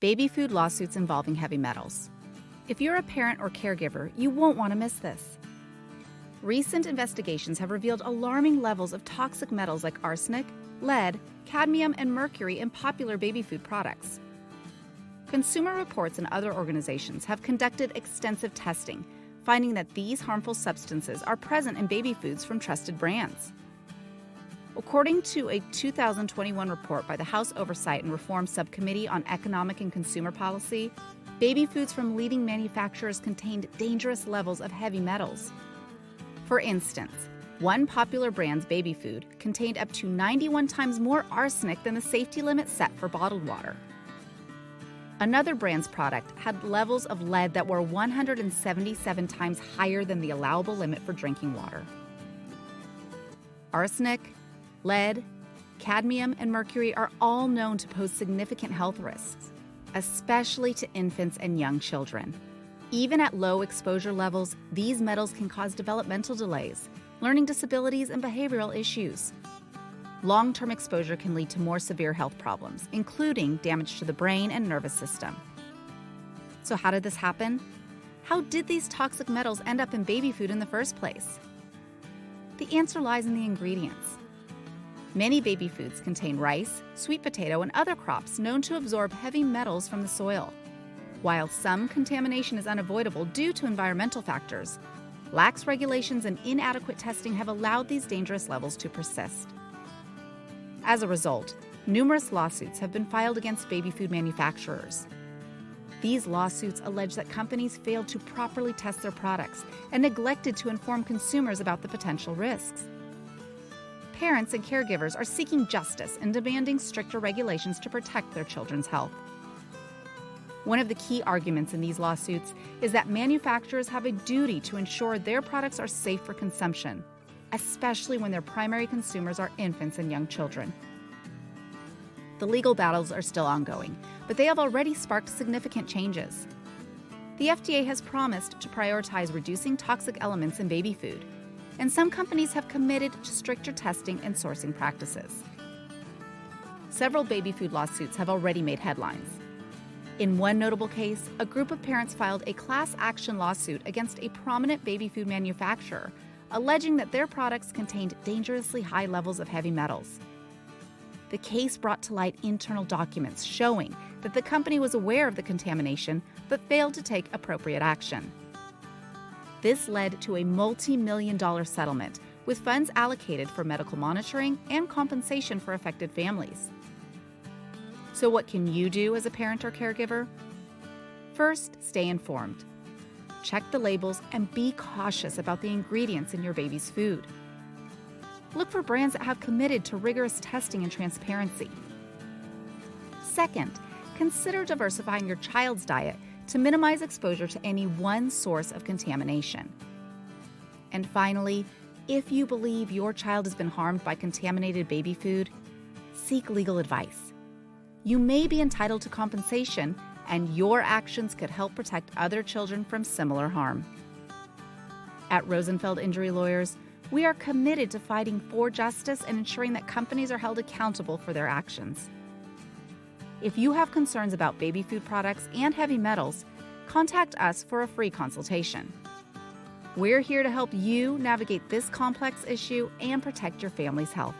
baby food lawsuits involving heavy metals. If you're a parent or caregiver, you won't want to miss this. Recent investigations have revealed alarming levels of toxic metals like arsenic, lead, cadmium, and mercury in popular baby food products. Consumer Reports and other organizations have conducted extensive testing, finding that these harmful substances are present in baby foods from trusted brands. According to a 2021 report by the House Oversight and Reform Subcommittee on Economic and Consumer Policy, baby foods from leading manufacturers contained dangerous levels of heavy metals. For instance, one popular brand's baby food contained up to 91 times more arsenic than the safety limit set for bottled water. Another brand's product had levels of lead that were 177 times higher than the allowable limit for drinking water. Arsenic, lead, cadmium, and mercury are all known to pose significant health risks, especially to infants and young children. Even at low exposure levels, these metals can cause developmental delays, learning disabilities, and behavioral issues. Long-term exposure can lead to more severe health problems, including damage to the brain and nervous system. So how did this happen? How did these toxic metals end up in baby food in the first place? The answer lies in the ingredients. Many baby foods contain rice, sweet potato, and other crops known to absorb heavy metals from the soil. While some contamination is unavoidable due to environmental factors, lax regulations and inadequate testing have allowed these dangerous levels to persist. As a result, numerous lawsuits have been filed against baby food manufacturers. These lawsuits allege that companies failed to properly test their products and neglected to inform consumers about the potential risks. Parents and caregivers are seeking justice and demanding stricter regulations to protect their children's health. One of the key arguments in these lawsuits is that manufacturers have a duty to ensure their products are safe for consumption, especially when their primary consumers are infants and young children. The legal battles are still ongoing, but they have already sparked significant changes. The FDA has promised to prioritize reducing toxic elements in baby food, and some companies have committed to stricter testing and sourcing practices. Several baby food lawsuits have already made headlines. In one notable case, a group of parents filed a class action lawsuit against a prominent baby food manufacturer, alleging that their products contained dangerously high levels of heavy metals. The case brought to light internal documents showing that the company was aware of the contamination but failed to take appropriate action. This led to a multi-million-dollar settlement, with funds allocated for medical monitoring and compensation for affected families. So what can you do as a parent or caregiver? First, stay informed. Check the labels and be cautious about the ingredients in your baby's food. Look for brands that have committed to rigorous testing and transparency. Second, consider diversifying your child's diet to minimize exposure to any one source of contamination. And finally, if you believe your child has been harmed by contaminated baby food, seek legal advice. You may be entitled to compensation, and your actions could help protect other children from similar harm. At Rosenfeld Injury Lawyers, we are committed to fighting for justice and ensuring that companies are held accountable for their actions. If you have concerns about baby food products and heavy metals, contact us for a free consultation. We're here to help you navigate this complex issue and protect your family's health.